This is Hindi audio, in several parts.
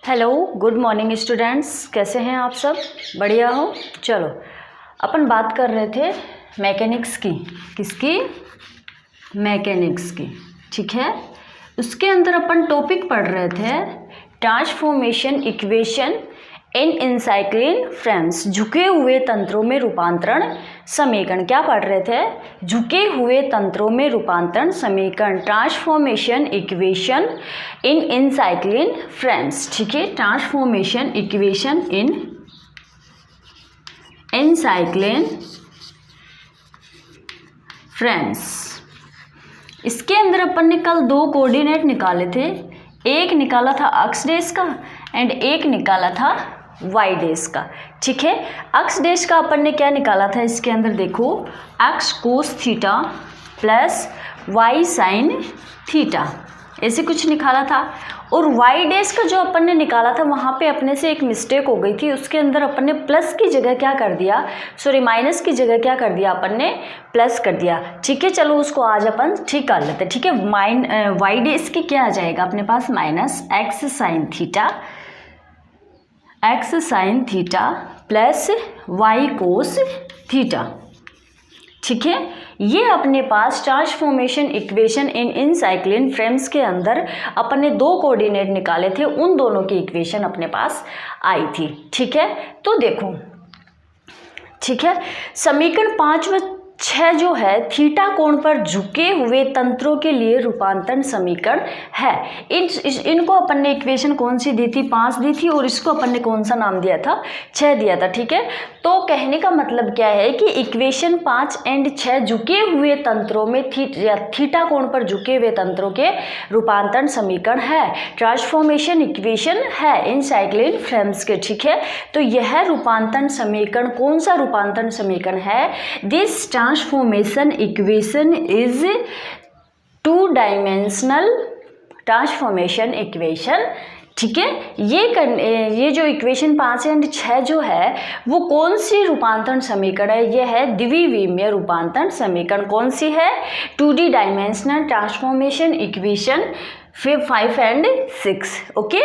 Hello, good morning students. कैसे हैं आप सब? बढ़िया हो? चलो, अपन बात कर रहे थे मैकेनिक्स की। किसकी? मैकेनिक्स की। ठीक है, उसके अंदर अपन टॉपिक पढ़ रहे थे ट्रांसफॉर्मेशन इक्वेशन इन इनसाइक्लिन फ्रेम्स, झुके हुए तंत्रों में रूपांतरण समीकरण। क्या पढ़ रहे थे? झुके हुए तंत्रों में रूपांतरण समीकरण, ट्रांसफॉर्मेशन इक्वेशन इन इनसाइक्लिन फ्रेम्स। ठीक है, ट्रांसफॉर्मेशन इक्वेशन इन इनसाइक्लिन फ्रेम्स। इसके अंदर अपन ने कल दो कोऑर्डिनेट निकाले थे। एक निकाला था एक्स डेश का एंड एक निकाला था वाई डेश का। ठीक है, एक्स डेश का अपन ने क्या निकाला था? इसके अंदर देखो, x cos theta plus y sine theta, ऐसे कुछ निकाला था। और वाई डेश का जो अपन ने निकाला था, वहाँ पे अपने से एक मिस्टेक हो गई थी। उसके अंदर अपन ने प्लस की जगह क्या कर दिया, सॉरी माइनस की जगह क्या कर दिया, अपन ने प्लस कर दिया। ठीक है, चलो उसको आज अपन ठीक कर लेते हैं। ठीक है, वाई डेश की क्या आ जाएगा अपने पास? Minus x sine theta plus y cos theta. ठीक है, ये अपने पास ट्रांसफॉर्मेशन इक्वेशन इन इनसाइक्लिन फ्रेम्स के अंदर अपन ने दो कोऑर्डिनेट निकाले थे, उन दोनों की इक्वेशन अपने पास आई थी। ठीक है, तो देखो, ठीक है, समीकरण 5 व 6 जो है थीटा कोण पर झुके हुए तंत्रों के लिए रूपांतरण समीकरण है। इनको अपन ने इक्वेशन कौन सी दी थी? 5 दी थी, और इसको अपन ने कौन सा नाम दिया था? 6 दिया था। ठीक है, तो कहने का मतलब क्या है कि इक्वेशन 5 एंड 6 झुके हुए तंत्रों में थीटा कोण पर झुके हुए तंत्रों के रूपांतरण समीकरण है, ट्रांसफॉर्मेशन इक्वेशन है इनसाइक्लिन फ्रेम्स के। ठीक है, तो यह रूपांतरण समीकरण कौन सा रूपांतरण समीकरण है? This transformation equation is 2 dimensional transformation equation. ठीक है, ये जो इक्वेशन 5 एंड 6 जो है वो कौन सी रूपांतरण समीकरण है? ये है द्विविमीय रूपांतरण समीकरण। कौन सी है? 2D dimensional transformation equation 5 and 6। Okay,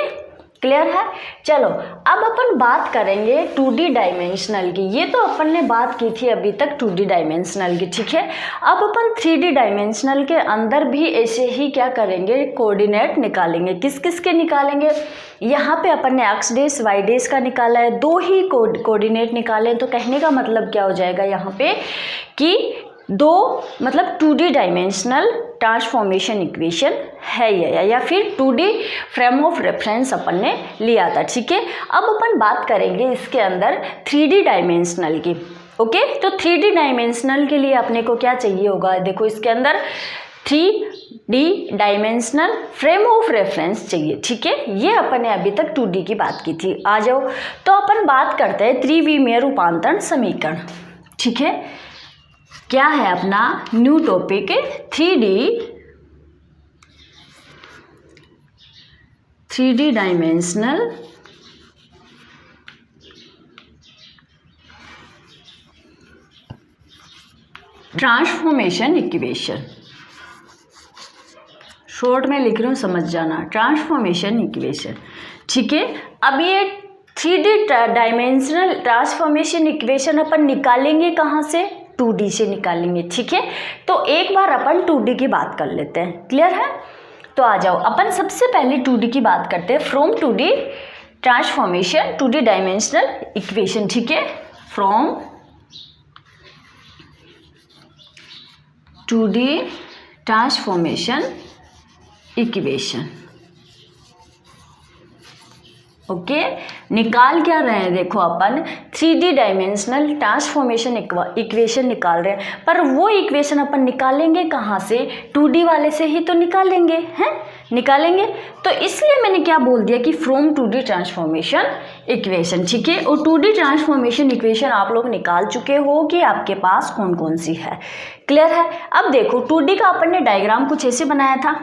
clear है? चलो, अब अपन बात करेंगे 2D डायमेंशनल की। ये तो अपन ने बात की थी अभी तक 2D डायमेंशनल की। ठीक है, अब अपन 3D डायमेंशनल के अंदर भी ऐसे ही क्या करेंगे, कोऑर्डिनेट निकालेंगे। किस किस के निकालेंगे? यहाँ पे अपन ने एक्स डेश वाई डेश का निकाला है, दो ही कोऑर्डिनेट निकाले। तो कहने का मतलब क्या हो जाएगा यहाँ पे कि दो, मतलब 2D डायमेंशनल ट्रांसफॉर्मेशन इक्वेशन है ये, या फिर 2D फ्रेम ऑफ रेफरेंस अपन ने लिया था। ठीक है, अब अपन बात करेंगे इसके अंदर 3D डायमेंशनल की। ओके, तो 3D डायमेंशनल के लिए अपने को क्या चाहिए होगा? देखो, इसके अंदर 3D dimensional frame of reference चाहिए। ठीक है, ये अपन ने अभी तक 2D की बात की थी। आ जाओ, तो अपन बात करते हैं त्रिविमीय रूपांतरण समीकरण। ठीक है, क्या है अपना new topic? 3D dimensional transformation equation. Short में लिख रही हूँ, समझ जाना, ट्रांसफॉर्मेशन इक्वेशन। ठीक है, अब ये 3D डायमेंशनल ट्रांसफॉर्मेशन इक्वेशन अपन निकालेंगे कहाँ से? 2D से निकालेंगे। ठीक है, तो एक बार अपन 2D की बात कर लेते हैं। क्लियर है? तो आ जाओ, अपन सबसे पहले 2D की बात करते हैं। From 2D transformation 2D dimensional equation. ठीक है, from 2D transformation equation. Okay, निकाल क्या रहे हैं? देखो, अपन 3D डायमेंशनल ट्रांसफॉर्मेशन इक्वेशन निकाल रहे हैं, पर वो इक्वेशन अपन निकालेंगे कहाँ से? 2D वाले से ही तो निकालेंगे, हैं? निकालेंगे। तो इसलिए मैंने क्या बोल दिया कि फ्रॉम 2D ट्रांसफॉर्मेशन इक्वेशन। ठीक है, और 2D ट्रांसफॉर्मेशन इक्वेशन आप लोग निकाल चुके हो कि आपके पास कौन कौन सी है। क्लियर है? अब देखो, 2D का अपन ने डायग्राम कुछ ऐसे बनाया था।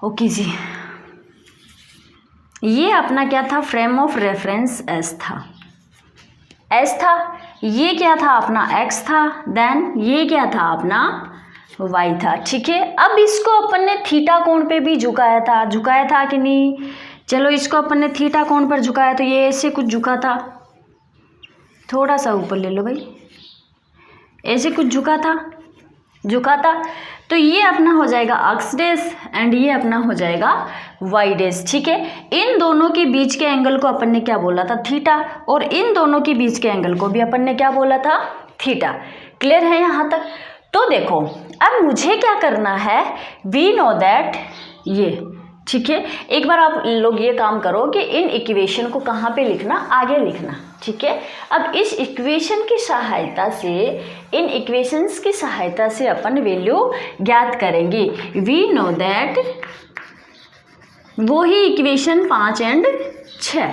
ओके जी, ये अपना क्या था? फ्रेम ऑफ रेफरेंस एस था। एस था, ये क्या था अपना? एक्स था। देन ये क्या था अपना? वाई था। ठीक है, अब इसको अपन ने थीटा कोण पे भी झुकाया था कि नहीं? चलो इसको अपन ने थीटा कोण पर झुकाया तो ये ऐसे कुछ झुका था, थोड़ा सा ऊपर ले लो भाई, ऐसे कुछ झुका था। तो ये अपना हो जाएगा एक्स डैश एंड ये अपना हो जाएगा वाई डैश। ठीक है, इन दोनों के बीच के एंगल को अपन ने क्या बोला था? थीटा। और इन दोनों के बीच के एंगल को भी अपन ने क्या बोला था? थीटा। क्लियर है यहाँ तक? तो देखो अब मुझे क्या करना है, वी नो दैट ये। ठीक है, एक बार आप लोग ये काम करो कि इन इक्वेशन को कहाँ पे लिखना, आगे लिखना। ठीक है, अब इस इक्वेशन की सहायता से, इन इक्वेशंस की सहायता से अपन वैल्यू ज्ञात करेंगे। वी नो दैट, वो ही इक्वेशन 5 एंड 6।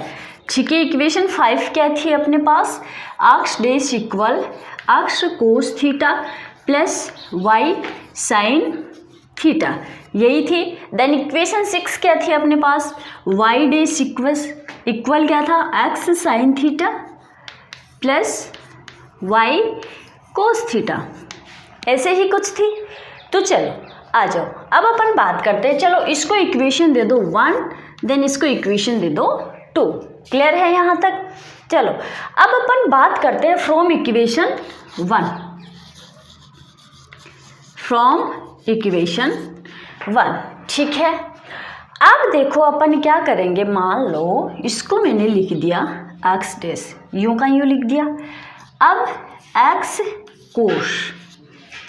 ठीक है, इक्वेशन 5 क्या थी अपने पास? X dash equal x cos theta plus y sine theta, यही थी। देन इक्वेशन 6 क्या थी अपने पास? वाई डैश इक्वल क्या था? X sine theta plus y cos theta, ऐसे ही कुछ थी। तो चलो आ जाओ, अब अपन बात करते हैं। चलो इसको इक्वेशन दे दो 1, देन इसको इक्वेशन दे दो 2। क्लियर है यहाँ तक? चलो अब अपन बात करते हैं फ्रॉम इक्वेशन 1, फ्रॉम इक्वेशन 1। ठीक है, अब देखो अपन क्या करेंगे, मान लो इसको मैंने लिख दिया एक्स डैश, यूं का यूं लिख दिया। अब एक्स कोस,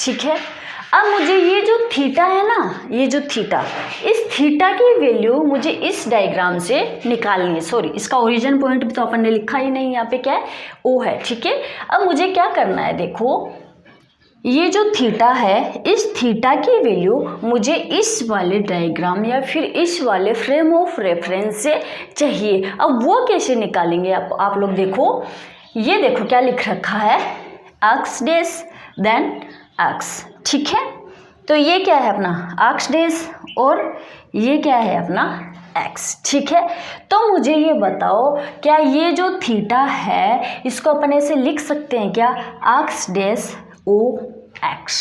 ठीक है, अब मुझे ये जो थीटा है ना, ये जो थीटा, इस थीटा की वैल्यू मुझे इस डायग्राम से निकालनी है। सॉरी, इसका ओरिजिन पॉइंट भी तो अपन ने लिखा ही नहीं, यहाँ पे क्या है? ओ है। ठीक है, अब मुझे क्या करना है, देखो ये जो थीटा है, इस थीटा की वैल्यू मुझे इस वाले डायग्राम या फिर इस वाले फ्रेम ऑफ रेफरेंस से चाहिए। अब वो कैसे निकालेंगे आप लोग देखो, ये देखो क्या लिख रखा है, एक्स डैश देन एक्स। ठीक है, तो ये क्या है अपना एक्स डैश और ये क्या है अपना एक्स। ठीक है, तो मुझे ये बताओ, क्या ये जो थीटा है इसको अपन ऐसे लिख सकते हैं क्या? एक्स डैश ओ एक्स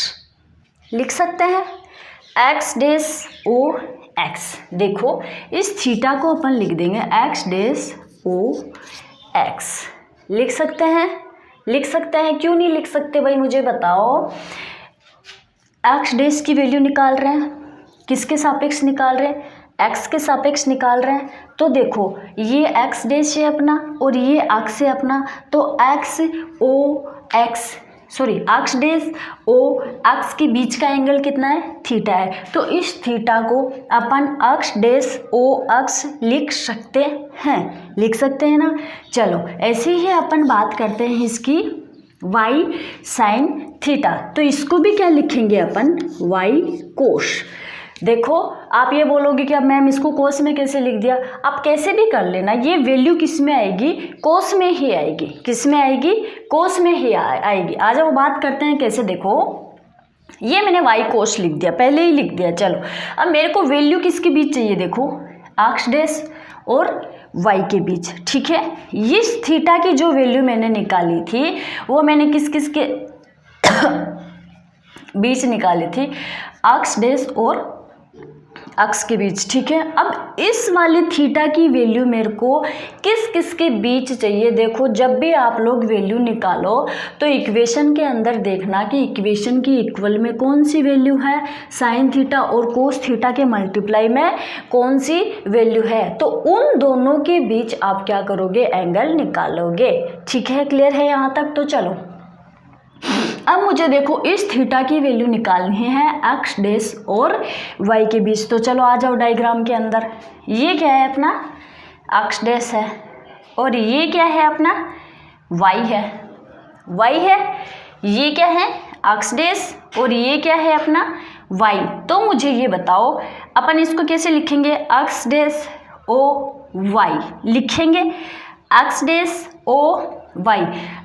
लिख सकते हैं, एक्स डैश ओ एक्स। देखो इस थीटा को अपन लिख देंगे एक्स डैश ओ एक्स। लिख सकते हैं? लिख सकते हैं, क्यों नहीं लिख सकते भाई, मुझे बताओ। एक्स डैश की वैल्यू निकाल रहे हैं, किसके सापेक्ष निकाल रहे हैं? एक्स के सापेक्ष निकाल रहे हैं। तो देखो ये एक्स डैश है अपना और ये एक्स है अपना, तो x o x, sorry x dash o x के बीच का एंगल कितना है? थीटा है। तो इस थीटा को अपन एक्स डैश ओ एक्स लिख सकते हैं, लिख सकते हैं ना। चलो ऐसे ही अपन बात करते हैं इसकी वाई साइन थीटा, तो इसको भी क्या लिखेंगे अपन? वाई कोस। देखो आप ये बोलोगे कि अब मैम इसको कोस में कैसे लिख दिया? आप कैसे भी कर लेना, ये वैल्यू किस में आएगी? कोस में ही आएगी। किस में आएगी? कोस में ही आएगी। आ जाओ बात करते हैं कैसे। देखो ये मैंने वाई कोस लिख दिया, पहले ही लिख दिया। चलो अब मेरे को वैल्यू किसके बीच चाहिए? देखो एक्स डैश और वाई के बीच। ठीक है, इस थीटा की जो वैल्यू मैंने निकाली थी वो मैंने किस किस के बीच निकाली थी? एक्स डैश और एक्स के बीच। ठीक है, अब इस वाली थीटा की वैल्यू मेरे को किस किस के बीच चाहिए? देखो जब भी आप लोग वैल्यू निकालो तो इक्वेशन के अंदर देखना कि इक्वेशन की इक्वल में कौन सी वैल्यू है, साइन थीटा और कोस थीटा के मल्टीप्लाई में कौन सी वैल्यू है, तो उन दोनों के बीच आप क्या करोगे? एंगल निकालोगे। ठीक है, क्लियर है यहाँ तक? तो चलो अब मुझे देखो इस थीटा की वैल्यू निकालनी है एक्स डैश और वाई के बीच। तो चलो आ जाओ डायग्राम के अंदर। ये क्या है अपना? एक्स डैश है और ये क्या है अपना? वाई है। वाई है, ये क्या है? एक्स डैश और ये क्या है अपना? वाई। तो मुझे ये बताओ अपन इसको कैसे लिखेंगे? एक्स डैश ओ वाई लिखेंगे, एक्स डैश ओ वाई।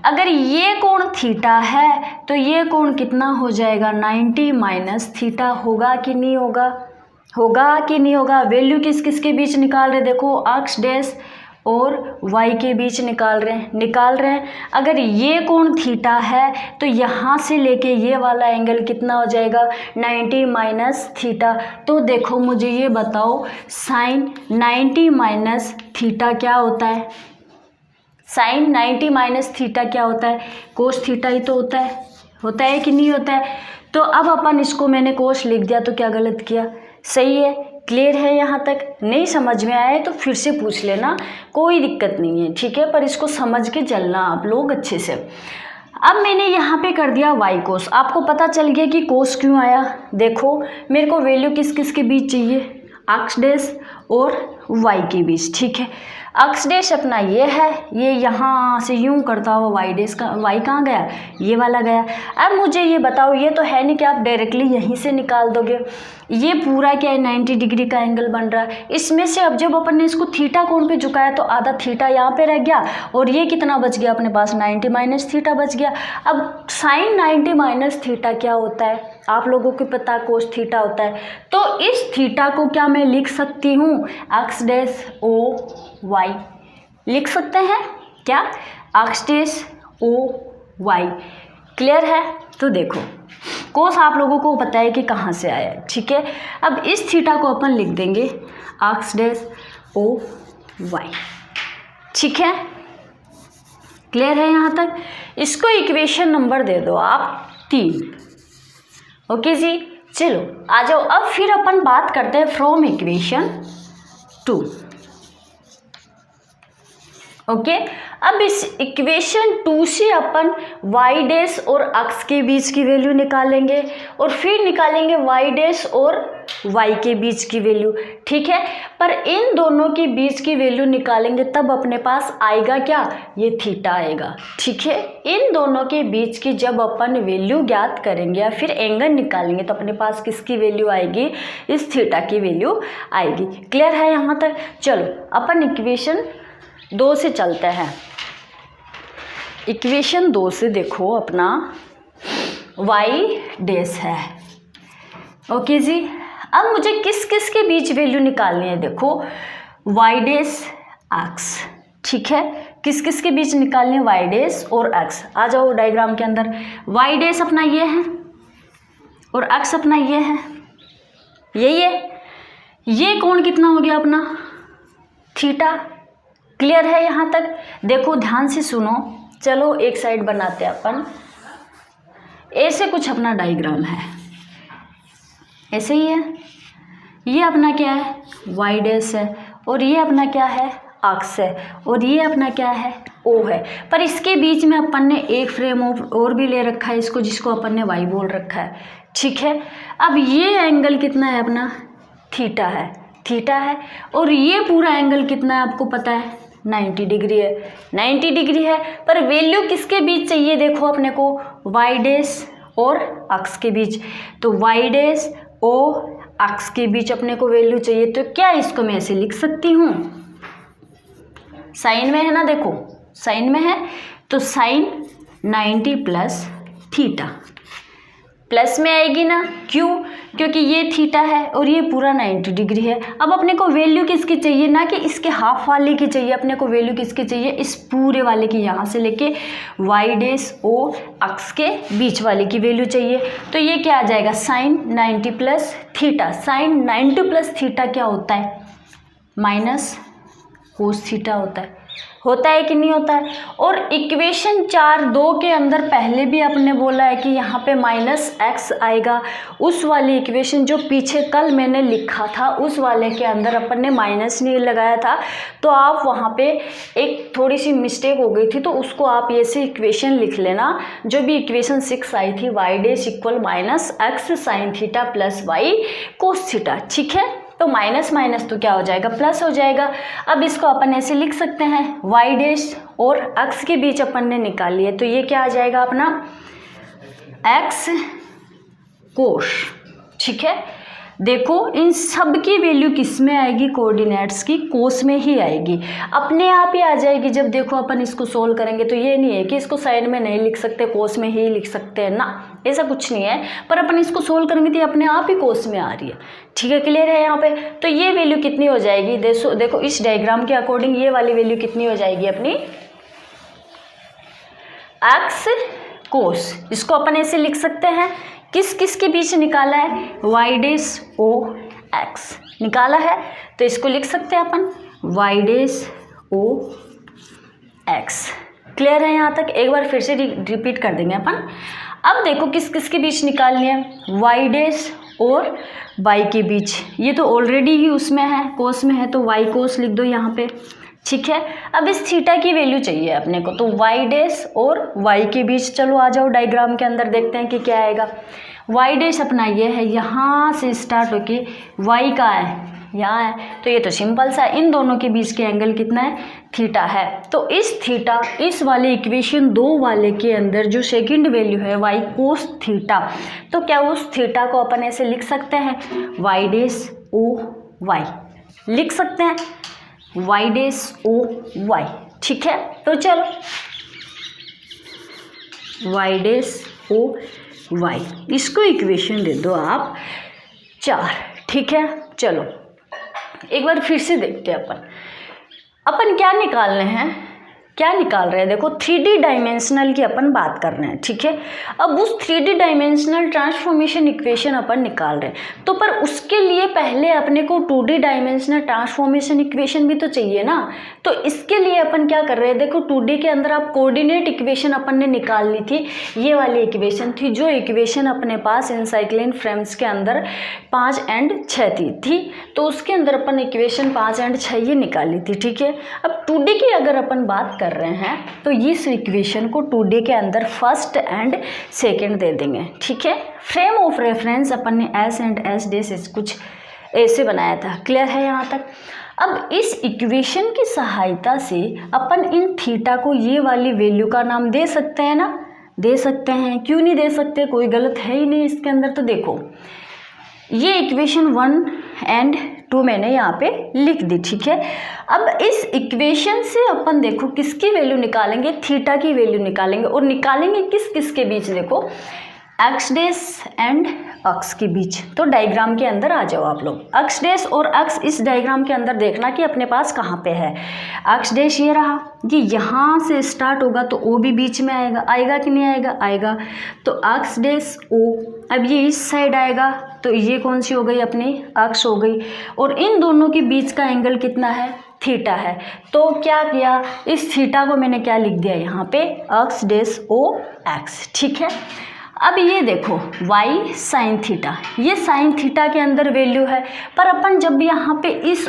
अगर ये कोण थीटा है तो ये कोण कितना हो जाएगा? 90 माइनस थीटा। होगा कि नहीं होगा? होगा कि नहीं होगा? वैल्यू किस किस के बीच निकाल रहे? देखो एक्स डैश और y के बीच निकाल रहे हैं। अगर ये कोण थीटा है तो यहाँ से लेके ये वाला एंगल कितना हो जाएगा 90 माइनस थीटा। तो देखो मुझे ये बताओ साइन 90 माइनस थीटा क्या होता है? साइन 90 माइनस थीटा क्या होता है? कोस थीटा ही तो होता है कि नहीं होता है? तो अब अपन इसको मैंने कोस लिख दिया तो क्या गलत किया? सही है। क्लियर है यहाँ तक? नहीं समझ में आए तो फिर से पूछ लेना, कोई दिक्कत नहीं है, ठीक है, पर इसको समझ के चलना आप लोग अच्छे से। अब मैंने यहाँ पे कर दिया y कोस। आपको पता चल गया कि कोस क्यों आया। देखो मेरे को वैल्यू किस किस के बीच चाहिए, एक्स डैश और y के बीच, ठीक है। एक्स डैश अपना ये है, ये यहाँ से यूं करता हुआ वाई डैश का, वाई कहाँ गया? ये वाला गया। अब मुझे ये बताओ, ये तो है नहीं कि आप डायरेक्टली यहीं से निकाल दोगे। ये पूरा क्या है 90 डिग्री का एंगल बन रहा है। इसमें से अब जब अपन ने इसको थीटा कोण पे झुकाया तो आधा थीटा यहाँ पे रह गया और ये कितना बच गया अपने पास 90 माइनस थीटा बच गया। अब साइन 90 माइनस थीटा क्या होता है? आप लोगों को पता कोस थीटा होता है। तो इस थीटा को क्या मैं लिख सकती हूँ? एक्स डैश ओ वाई लिख सकते हैं क्या? X dash o y. Clear है? तो देखो कोस आप लोगों को पता है कि कहाँ से आया है, ठीक है। अब इस थीटा को अपन लिख देंगे एक्स डैश ओ वाई, ठीक है। क्लियर है यहाँ तक? इसको इक्वेशन नंबर दे दो आप 3। ओके जी, चलो आ जाओ। अब फिर अपन बात करते हैं फ्रॉम इक्वेशन 2। ओके अब इस इक्वेशन 2 से अपन वाई डैश और एक्स के बीच की वैल्यू निकालेंगे और फिर निकालेंगे वाई डैश और वाई के बीच की वैल्यू, ठीक है। पर इन दोनों के बीच की वैल्यू निकालेंगे तब अपने पास आएगा क्या? ये थीटा आएगा, ठीक है। इन दोनों के बीच की जब अपन वैल्यू ज्ञात करेंगे या फिर एंगल निकालेंगे तो अपने पास किसकी वैल्यू आएगी? इस थीटा की वैल्यू आएगी। क्लियर है यहाँ तक? चलो अपन इक्वेशन 2 से चलते हैं। इक्वेशन 2 से देखो अपना वाई डैश है। ओके जी, अब मुझे किस किस के बीच वैल्यू निकालनी है? देखो वाई डैश एक्स, ठीक है। किस किस के बीच निकालनी है? वाई डैश और एक्स। आ जाओ डायग्राम के अंदर। वाई डैश अपना ये है और एक्स अपना ये है, यही है। ये कोण कितना हो गया अपना? थीटा। क्लियर है यहाँ तक? देखो ध्यान से सुनो। चलो एक साइड बनाते हैं अपन। ऐसे कुछ अपना डायग्राम है, ऐसे ही है। ये अपना क्या है? वाई डैश है और ये अपना क्या है? एक्स है और ये अपना क्या है? ओ है। पर इसके बीच में अपन ने एक फ्रेम और भी ले रखा है इसको, जिसको अपन ने वाई बोल रखा है, ठीक है। अब ये एंगल कितना है अपना? थीटा है, थीटा है। और ये पूरा एंगल कितना है आपको पता है? 90 डिग्री है, 90 डिग्री है। पर वैल्यू किसके बीच चाहिए? देखो अपने को वाई डैश और एक्स के बीच। तो वाई डैश और एक्स के बीच अपने को वैल्यू चाहिए। तो क्या इसको मैं ऐसे लिख सकती हूँ? साइन में है ना, देखो साइन में है तो साइन 90 प्लस थीटा प्लस में आएगी ना। क्यों? क्योंकि ये थीटा है और ये पूरा 90 डिग्री है। अब अपने को वैल्यू किसकी चाहिए? ना कि इसके हाफ वाले की चाहिए, अपने को वैल्यू किसकी चाहिए? इस पूरे वाले की, यहाँ से लेके वाई डैश ओ एक्स के बीच वाले की वैल्यू चाहिए। तो ये क्या आ जाएगा? Sine 90 plus theta. Sine 90 plus theta क्या होता है? माइनस कोस थीटा होता है कि नहीं होता है? और इक्वेशन 4(2) के अंदर पहले भी आपने बोला है कि यहाँ पे माइनस एक्स आएगा। उस वाली इक्वेशन जो पीछे कल मैंने लिखा था उस वाले के अंदर अपन ने माइनस नहीं लगाया था, तो आप वहाँ पे एक थोड़ी सी मिस्टेक हो गई थी, तो उसको आप ऐसे इक्वेशन लिख लेना। जो भी इक्वेशन 6 आई थी, y dash equal minus x sine theta plus y cos theta, ठीक है। तो माइनस माइनस तो क्या हो जाएगा? प्लस हो जाएगा। अब इसको अपन ऐसे लिख सकते हैं, वाई डैश और एक्स के बीच अपन ने निकाली है, तो ये क्या आ जाएगा अपना? एक्स कोस, ठीक है। देखो इन सब की वैल्यू किस में आएगी, कोऑर्डिनेट्स की कोस में ही आएगी, अपने आप ही आ जाएगी। जब देखो अपन इसको सोल्व करेंगे तो ये नहीं है कि इसको साइड में नहीं लिख सकते, कोस में ही लिख सकते हैं ना, ऐसा कुछ नहीं है। पर अपन इसको सोल्व करेंगे तो ये अपने आप ही कोस में आ रही है। ठीक है, क्लियर है यहाँ पे। तो ये वैल्यू कितनी हो जाएगी, देखो इस डायग्राम के अकॉर्डिंग ये वाली वैल्यू कितनी हो जाएगी अपनी, एक्स कोस। इसको अपन ऐसे लिख सकते हैं, किस किस के बीच निकाला है, वाई डेस ओ एक्स निकाला है, तो इसको लिख सकते हैं अपन वाई डेस ओ एक्स। क्लियर है यहाँ तक। एक बार फिर से रिपीट कर देंगे अपन। अब देखो किस किस के बीच निकालनी है, वाई डेस और वाई के बीच। ये तो ऑलरेडी ही उसमें है, कोस में है, तो वाई कोस लिख दो यहाँ पे। ठीक है, अब इस थीटा की वैल्यू चाहिए अपने को, तो वाई डेस और वाई के बीच चलो आ जाओ डायग्राम के अंदर, देखते हैं कि क्या आएगा। वाई डेस अपना ये है, यहाँ से स्टार्ट होके वाई का है यहाँ है, तो ये तो सिंपल सा, इन दोनों के बीच के एंगल कितना है, थीटा है। तो इस थीटा, इस वाले इक्वेशन 2 वाले के अंदर जो सेकंड वैल्यू है वाई कोस थीटा, तो क्या उस थीटा को अपन ऐसे लिख सकते हैं, वाई डेस ओ वाई लिख सकते हैं, वाई डेस ओ वाई। ठीक है, तो चलो वाई डेस ओ वाई, इसको इक्वेशन दे दो आप 4। ठीक है, चलो एक बार फिर से देखते हैं अपन क्या निकाल रहे हैं, क्या निकाल रहे हैं। देखो 3D डायमेंशनल की अपन बात कर रहे हैं। ठीक है, अब उस 3D डायमेंशनल ट्रांसफॉर्मेशन इक्वेशन अपन निकाल रहे हैं, तो पर उसके लिए पहले अपने को 2D डायमेंशनल ट्रांसफॉर्मेशन इक्वेशन भी तो चाहिए ना। तो इसके लिए अपन क्या कर रहे हैं, देखो 2D के अंदर आप कोऑर्डिनेट इक्वेशन अपन ने निकाल ली थी, ये वाली इक्वेशन थी, जो इक्वेशन अपने पास एनसाइक्लिन फ्रेम्स के अंदर 5 और 6 थी, तो उसके अंदर अपन इक्वेशन 5 और 6 ये निकाली थी। ठीक है, अब 2D की अगर अपन बात कर रहे हैं तो इस इक्वेशन को 2D के अंदर फर्स्ट एंड सेकंड दे देंगे। ठीक है, फ्रेम ऑफ रेफरेंस अपन ने एस एंड एस डेस कुछ ऐसे बनाया था। क्लियर है यहाँ तक। अब इस इक्वेशन की सहायता से अपन इन थीटा को ये वाली वैल्यू का नाम दे सकते हैं ना, दे सकते हैं, क्यों नहीं दे सकते, कोई गलत है ही नहीं इसके अंदर। तो देखो ये इक्वेशन 1 और 2 मैंने यहाँ पे लिख दी। ठीक है, अब इस इक्वेशन से अपन देखो किसकी वैल्यू निकालेंगे, थीटा की वैल्यू निकालेंगे, और निकालेंगे किस किस के बीच, देखो एक्स डेस एंड अक्स के बीच। तो डायग्राम के अंदर आ जाओ आप लोग, एक्स डेस और अक्स इस डायग्राम के अंदर देखना कि अपने पास कहाँ पे है। एक्स डेस ये रहा, ये यहाँ से स्टार्ट होगा तो ओ भी बीच में आएगा, आएगा कि नहीं आएगा, आएगा। तो एक्स डेस ओ, अब ये इस साइड आएगा, तो ये कौन सी हो गई अपनी, अक्स हो गई, और इन दोनों के बीच का एंगल कितना है, थीटा है। तो क्या किया, इस थीटा को मैंने क्या लिख दिया यहाँ पे, एक्स डेस ओ एक्स। ठीक है, अब ये देखो y साइन थीटा, ये साइन थीटा के अंदर वैल्यू है, पर अपन जब यहाँ पे इस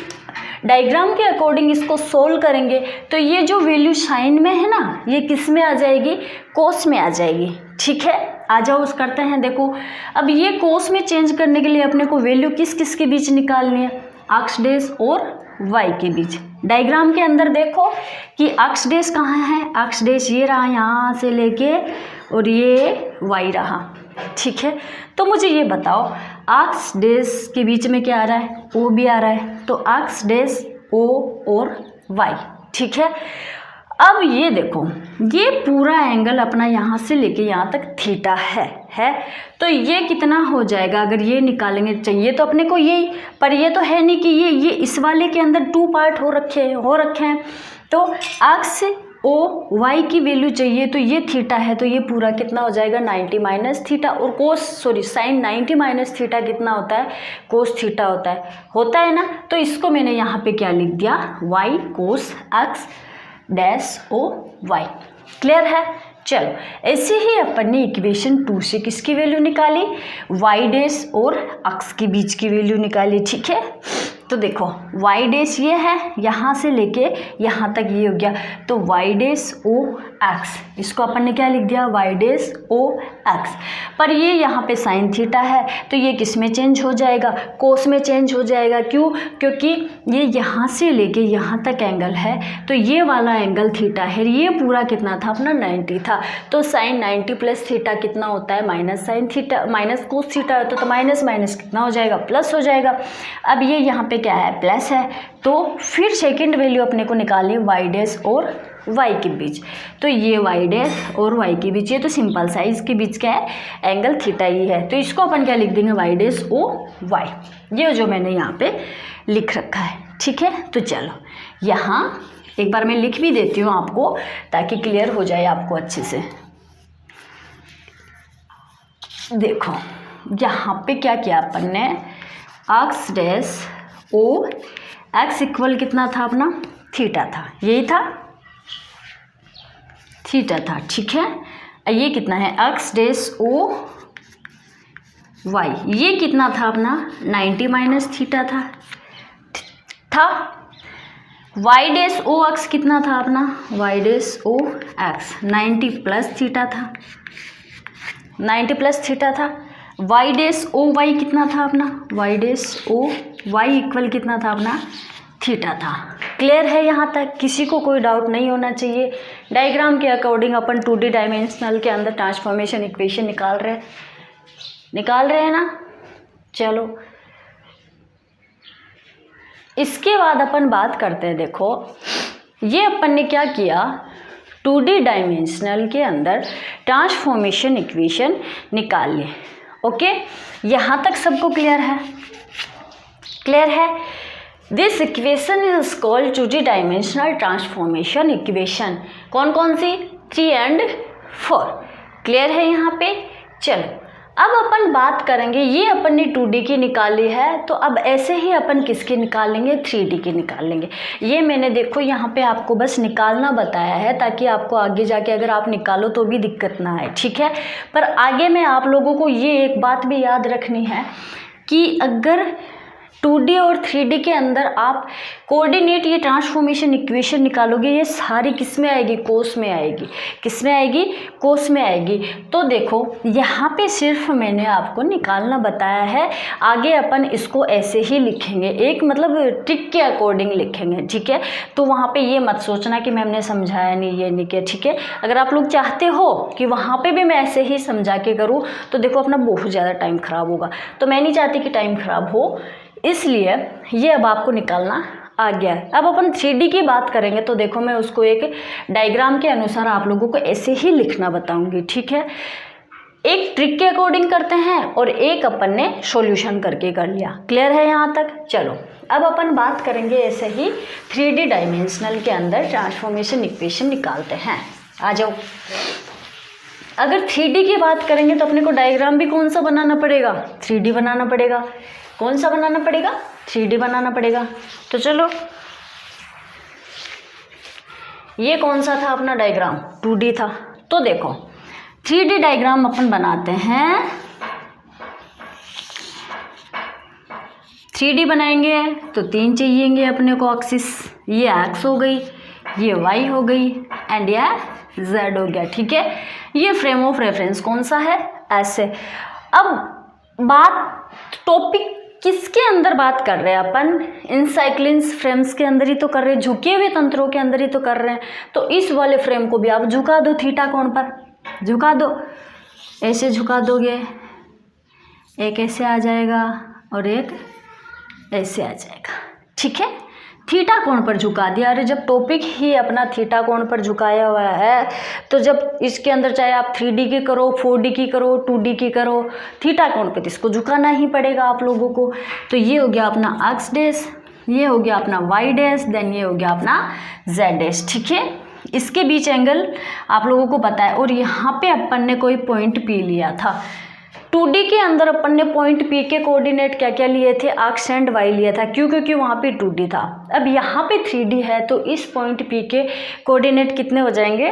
डायग्राम के अकॉर्डिंग इसको सोल्व करेंगे तो ये जो वैल्यू साइन में है ना, ये किस में आ जाएगी, कोस में आ जाएगी। ठीक है, आ जाओ उस करते हैं। देखो अब ये कोस में चेंज करने के लिए अपने को वैल्यू किस किस के बीच निकालनी है, एक्स डेस और y के बीच। डायग्राम के अंदर देखो कि एक्स डेस कहाँ है, एक्स डेस ये रहा यहाँ से लेके, और ये y रहा। ठीक है, तो मुझे ये बताओ एक्स डेस के बीच में क्या आ रहा है, o भी आ रहा है, तो एक्स डेस o और y। ठीक है, अब ये देखो ये पूरा एंगल अपना यहाँ से लेके यहाँ तक थीटा है, तो ये कितना हो जाएगा, अगर ये निकालेंगे, चाहिए तो अपने को यही, पर ये तो है नहीं कि ये इस वाले के अंदर 2 पार्ट हो रखे हैं। तो एक्स ओ वाई की वैल्यू चाहिए, तो ये थीटा है, तो ये पूरा कितना हो जाएगा, 90 माइनस थीटा, और साइन 90 माइनस थीटा कितना होता है, कोस थीटा होता है ना। तो इसको मैंने यहाँ पे क्या लिख दिया, y cos x dash o y. Clear है। चलो ऐसे ही अपन ने इक्वेशन 2 से किसकी वैल्यू निकाली, वाई डैश और एक्स के बीच की वैल्यू निकाली। ठीक है, तो देखो वाई डैश ये है, यहाँ से लेके यहाँ तक ये हो गया, तो वाई डैश ओ एक्स, इसको अपन ने क्या लिख दिया वाई डैश ओ एक्स। पर ये यहाँ पे साइन थीटा है तो ये किस में चेंज हो जाएगा, कोस में चेंज हो जाएगा। क्यों, क्योंकि ये यहाँ से लेके यहाँ तक एंगल है तो ये वाला एंगल थीटा है, ये पूरा कितना था अपना 90 था। तो साइन 90 प्लस थीटा कितना होता है minus sine theta, minus cos theta होता तो माइनस माइनस कितना हो जाएगा प्लस हो जाएगा। अब ये यहाँ पे क्या है प्लस है, तो फिर सेकंड वैल्यू अपने को निकालनी वाई डैश और वाई के बीच। तो ये वाई डैश और वाई के बीच, ये तो सिंपल सा है, इसके बीच क्या है एंगल थीटा ही है। तो इसको अपन क्या लिख देंगे वाई डैश ओ वाई, ये जो मैंने यहाँ पे लिख रखा है। ठीक है, तो चलो यहाँ एक बार मैं लिख भी देती हूँ आपको ताकि क्लियर हो जाए आपको अच्छे से। देखो यहाँ पे क्या किया अपन ने, x dash o x equal कितना था अपना थीटा था, यही था थीटा था। ठीक है, ये कितना है एक्स डैश ओ वाई, ये कितना था अपना 90 माइनस थीटा था वाई डैश ओ एक्स कितना था अपना y dash o x 90 plus theta था, 90 प्लस थीटा था। वाई डैश ओ वाई कितना था अपना y dash o y equal कितना था अपना थीटा था। क्लियर है यहाँ तक, किसी को कोई डाउट नहीं होना चाहिए। डायग्राम के अकॉर्डिंग अपन 2D डायमेंशनल के अंदर ट्रांसफॉर्मेशन इक्वेशन निकाल रहे हैं ना। चलो इसके बाद अपन बात करते हैं। देखो ये अपन ने क्या किया, 2D डायमेंशनल के अंदर ट्रांसफॉर्मेशन इक्वेशन निकाल लिए। ओके, यहाँ तक सबको क्लियर है? क्लियर है। This equation is called 2D dimensional transformation equation. कौन कौन सी 3 and 4। क्लियर है यहाँ पे। चलो अब अपन बात करेंगे, ये अपन ने 2D की निकाली है तो अब ऐसे ही अपन किसकी निकालेंगे 3D की निकालेंगे। ये मैंने देखो यहाँ पे आपको बस निकालना बताया है ताकि आपको आगे जाके अगर आप निकालो तो भी दिक्कत ना आए। ठीक है, पर आगे में आप लोगों को ये एक बात भी याद रखनी है कि अगर 2D और 3D के अंदर आप कोऑर्डिनेट ये ट्रांसफॉर्मेशन इक्वेशन निकालोगे, ये सारी किस में आएगी कोस में आएगी। किस में आएगी कोस में आएगी। तो देखो यहाँ पे सिर्फ मैंने आपको निकालना बताया है, आगे अपन इसको ऐसे ही लिखेंगे, एक मतलब ट्रिक के अकॉर्डिंग लिखेंगे। ठीक है, तो वहाँ पे ये मत सोचना कि मैम ने समझाया नहीं ये नहीं किया। ठीक है, अगर आप लोग चाहते हो कि वहाँ पे भी मैं ऐसे ही समझा के करूँ तो देखो अपना बहुत ज़्यादा टाइम ख़राब होगा, तो मैं नहीं चाहती कि टाइम ख़राब हो, इसलिए ये अब आपको निकालना आ गया है। अब अपन 3D की बात करेंगे तो देखो मैं उसको एक डायग्राम के अनुसार आप लोगों को ऐसे ही लिखना बताऊंगी। ठीक है, एक ट्रिक के अकॉर्डिंग करते हैं और एक अपन ने सॉल्यूशन करके कर लिया। क्लियर है यहाँ तक। चलो अब अपन बात करेंगे ऐसे ही 3D डायमेंशनल के अंदर ट्रांसफॉर्मेशन इक्वेशन निकालते हैं। आ जाओ। अगर 3D की बात करेंगे तो अपने को डायग्राम भी कौन सा बनाना पड़ेगा 3D बनाना पड़ेगा। कौन सा बनाना पड़ेगा 3D बनाना पड़ेगा। तो चलो ये कौन सा था अपना डायग्राम 2D था। तो देखो 3D डायग्राम अपन बनाते हैं। 3D बनाएंगे तो 3 चाहिएंगे अपने को एक्सिस, ये एक्स हो गई, ये वाई हो गई एंड ये जेड हो गया। ठीक है, ये फ्रेम ऑफ रेफरेंस कौन सा है ऐसे। अब बात टॉपिक किसके अंदर बात कर रहे हैं अपन, इनसाइक्लिन्स फ्रेम्स के अंदर ही तो कर रहे हैं, झुके हुए तंत्रों के अंदर ही तो कर रहे हैं। तो इस वाले फ्रेम को भी आप झुका दो, थीटा कोण पर झुका दो, ऐसे झुका दोगे, एक ऐसे आ जाएगा और एक ऐसे आ जाएगा। ठीक है, थीटा कोण पर झुका दिया। अरे जब टॉपिक ही अपना थीटा कोण पर झुकाया हुआ है तो जब इसके अंदर चाहे आप 3D की करो, 4D की करो, 2D की करो, थीटा कोण पर इसको झुकाना ही पड़ेगा आप लोगों को। तो ये हो गया अपना एक्स डैश, ये हो गया अपना वाई डैश, देन ये हो गया अपना जेड डैश। ठीक है, इसके बीच एंगल आप लोगों को पता है। और यहाँ पे अपन ने कोई पॉइंट पी लिया था। 2D के अंदर अपन ने पॉइंट P के कोऑर्डिनेट क्या क्या लिए थे, एक्स एंड वाई लिया था। क्यों, क्योंकि वहाँ पे 2D था। अब यहाँ पे 3D है तो इस पॉइंट P के कोऑर्डिनेट कितने हो जाएंगे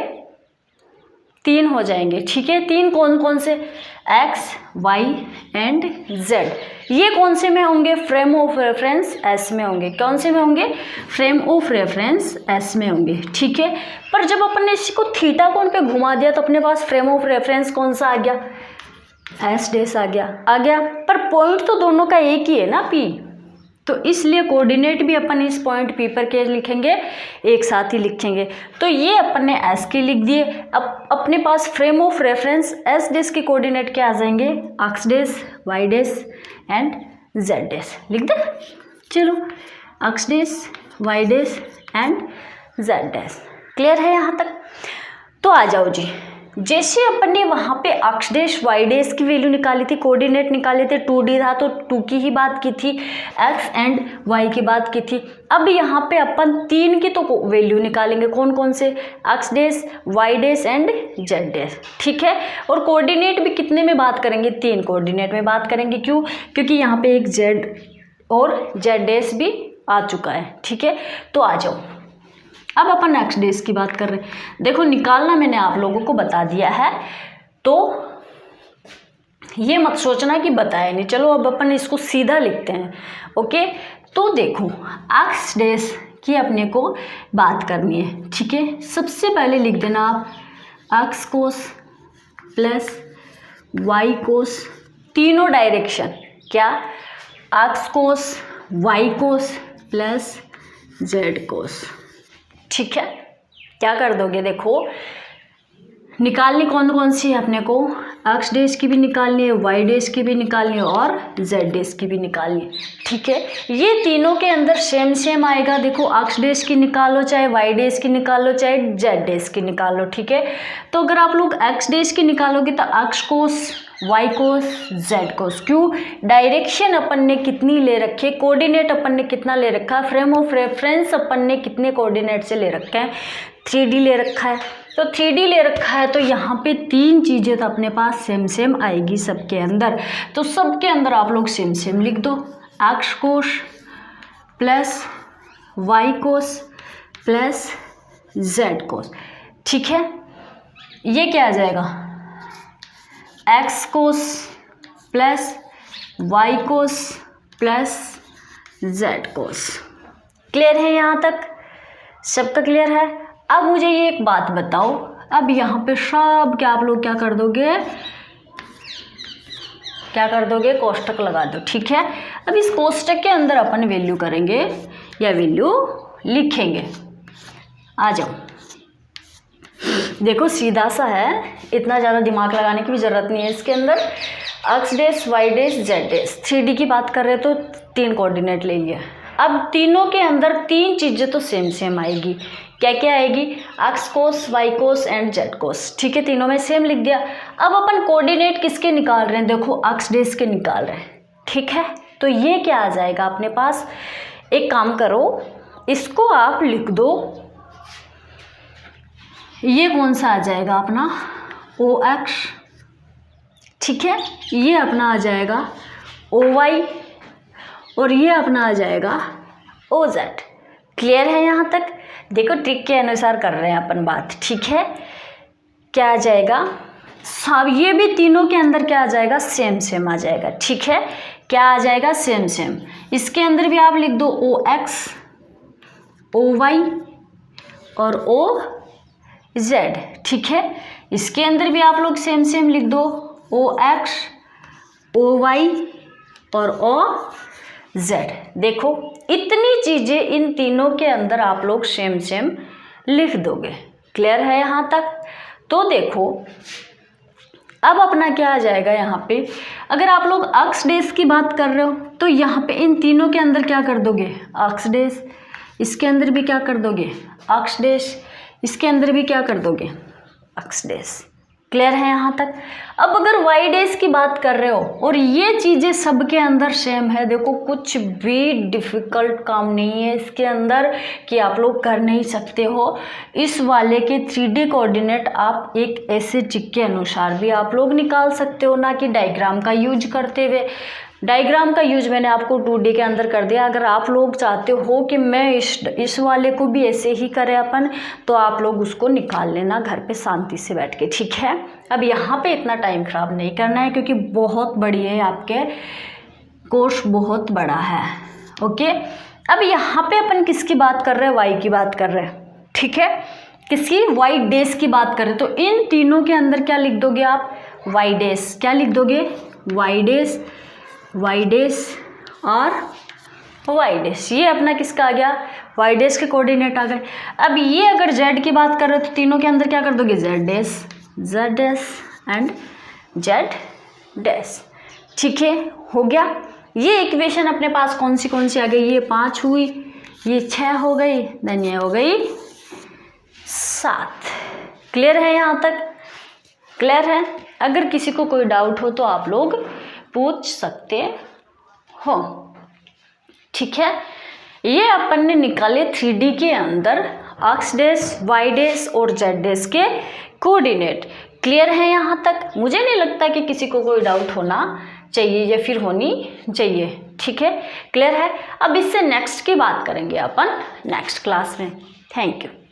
3 हो जाएंगे। ठीक है, 3 कौन कौन से, एक्स वाई एंड जेड। ये कौन से में होंगे, फ्रेम ऑफ रेफरेंस एस में होंगे। कौन से में होंगे, फ्रेम ऑफ रेफरेंस एस में होंगे, ठीक है। पर जब अपन ने इसको थीटा कोण पे घुमा दिया तो अपने पास फ्रेम ऑफ रेफरेंस कौन सा आ गया, एस डेस आ गया। पर पॉइंट तो दोनों का एक ही है ना पी, तो इसलिए कोऑर्डिनेट भी अपन इस पॉइंट पी पर क्या लिखेंगे, एक साथ ही लिखेंगे। तो ये अपन ने एस के लिख दिए। अब अपने पास frame of reference S dash के कोऑर्डिनेट क्या आ जाएंगे, x dash, y dash and z dash, लिख दे। चलो x dash, y dash and z dash, clear है यहाँ तक। तो आ जाओ जी, जैसे अपन ने वहाँ पे एक्स डेश वाई डेश की वैल्यू निकाली थी, कोऑर्डिनेट निकाले थे, 2D था तो 2 की ही बात की थी, एक्स एंड वाई की बात की थी। अब यहाँ पे अपन 3 की तो वैल्यू निकालेंगे, कौन कौन से, x dash, y dash and z dash, ठीक है। और कोऑर्डिनेट भी कितने में बात करेंगे, 3 कोऑर्डिनेट में बात करेंगे। क्यों, क्योंकि यहाँ पे एक जेड और जेड डेश भी आ चुका है, ठीक है। तो आ जाओ, अब अपन एक्स डेज की बात कर रहे हैं। देखो निकालना मैंने आप लोगों को बता दिया है, तो ये मत सोचना कि बताया नहीं। चलो अब अपन इसको सीधा लिखते हैं, ओके। तो देखो एक्स डेज की अपने को बात करनी है, ठीक है। सबसे पहले लिख देना आप एक्स कोस प्लस वाई कोस, तीनों डायरेक्शन, क्या, एक्स कोस, वाई कोस प्लस जेड कोस, ठीक है। क्या कर दोगे, देखो निकालनी कौन कौन सी है अपने को, एक्स डेज की भी निकालनी है, वाई डेज की भी निकालनी है और जेड डेज की भी निकालनी है, ठीक है। ये तीनों के अंदर सेम आएगा। देखो एक्स डेज की निकालो, चाहे वाई डेज की निकालो, चाहे जेड डेज की निकालो, ठीक है। तो अगर आप लोग एक्स डेज की निकालोगे तो एक्स कोस, वाई कोस, जेड कोस। क्यों, डायरेक्शन अपन ने कितनी ले रखी है, कोऑर्डिनेट अपन ने कितना ले रखा है, फ्रेम ऑफ रेफरेंस अपन ने कितने कोऑर्डिनेट से ले रखा है, 3D ले रखा है। तो 3D ले रखा है तो यहाँ पे 3 चीज़ें तो अपने पास सेम आएगी सबके अंदर। तो सबके अंदर आप लोग सेम लिख दो, एक्स कोस प्लस वाई कोस प्लस जेड कोस, ठीक है। ये क्या आ जाएगा, एक्स कोस प्लस वाई कोस प्लस जेड कोस, क्लियर है यहाँ तक, सबका क्लियर है। अब मुझे ये एक बात बताओ, अब यहाँ पे सब क्या आप लोग क्या कर दोगे, कोष्टक लगा दो, ठीक है। अब इस कोष्टक के अंदर अपन वैल्यू करेंगे या वैल्यू लिखेंगे। आ जाओ, देखो सीधा सा है, इतना ज़्यादा दिमाग लगाने की भी ज़रूरत नहीं है इसके अंदर। X dash, y dash, z dash, 3D की बात कर रहे तो 3 कोऑर्डिनेट ले लिया। अब तीनों के अंदर 3 चीज़ें तो सेम आएगी, क्या क्या आएगी, x cos, y cos and z cos, ठीक है। तीनों में सेम लिख दिया। अब अपन कोऑर्डिनेट किसके निकाल रहे हैं, देखो एक्स डेश के निकाल रहे हैं, ठीक है। तो ये क्या आ जाएगा अपने पास, एक काम करो इसको आप लिख दो, ये कौन सा आ जाएगा अपना ओ एक्स, ठीक है। ये अपना आ जाएगा ओ वाई और ये अपना आ जाएगा ओ जेड, क्लियर है यहाँ तक। देखो ट्रिक के अनुसार कर रहे हैं अपन बात, ठीक है। क्या आ जाएगा, सब ये भी तीनों के अंदर क्या आ जाएगा, सेम आ जाएगा, ठीक है। क्या आ जाएगा, सेम। इसके अंदर भी आप लिख दो ओ एक्स, ओ वाई और ओ जेड, ठीक है। इसके अंदर भी आप लोग सेम लिख दो ओ एक्स, ओ वाई और ओ जेड। देखो इतनी चीज़ें इन तीनों के अंदर आप लोग सेम लिख दोगे, क्लियर है यहाँ तक। तो देखो अब अपना क्या आ जाएगा यहाँ पे, अगर आप लोग एक्स डेश की बात कर रहे हो तो यहाँ पे इन तीनों के अंदर क्या कर दोगे, एक्स डेश, इसके अंदर भी क्या कर दोगे, एक्स डेश, इसके अंदर भी क्या कर दोगे, एक्स डेश, क्लियर है यहाँ तक। अब अगर वाई डेज की बात कर रहे हो और ये चीज़ें सबके अंदर सेम है, देखो कुछ भी डिफ़िकल्ट काम नहीं है इसके अंदर कि आप लोग कर नहीं सकते हो। इस वाले के 3D कोऑर्डिनेट आप एक ऐसे चिक के अनुसार भी आप लोग निकाल सकते हो, ना कि डायग्राम का यूज करते हुए। डायग्राम का यूज मैंने आपको 2D के अंदर कर दिया। अगर आप लोग चाहते हो कि मैं इस वाले को भी ऐसे ही करें अपन, तो आप लोग उसको निकाल लेना घर पे शांति से बैठ के, ठीक है। अब यहाँ पे इतना टाइम ख़राब नहीं करना है क्योंकि बहुत बड़ी है आपके कोश बहुत बड़ा है। ओके, अब यहाँ पे अपन किसकी बात कर रहे हैं, वाई की बात कर रहे हैं, ठीक है, किसकी, वाई डेज की बात कर रहे हैं। तो इन तीनों के अंदर क्या लिख दोगे आप, वाई डेज, क्या लिख दोगे, वाई डेज और वाई डेज। ये अपना किसका आ गया, वाई डेज के कोऑर्डिनेट आ गए। अब ये अगर जेड की बात कर रहे हो तो तीनों के अंदर क्या कर दोगे, Z days and Z days, ठीक है, हो गया। ये इक्वेशन अपने पास कौन सी आ गई, ये 5 हुई, ये 6 हो गई, देन ये हो गई 7। क्लियर है, यहाँ तक क्लियर है। अगर किसी को कोई डाउट हो तो आप लोग पूछ सकते हो, ठीक है। ये अपन ने निकाले 3D के अंदर एक्स डेज, वाई डेज और जेड डेज के कोऑर्डिनेट। क्लियर है यहाँ तक, मुझे नहीं लगता कि किसी को कोई डाउट होना चाहिए या फिर होनी चाहिए, ठीक है, क्लियर है। अब इससे नेक्स्ट की बात करेंगे अपन नेक्स्ट क्लास में। Thank you.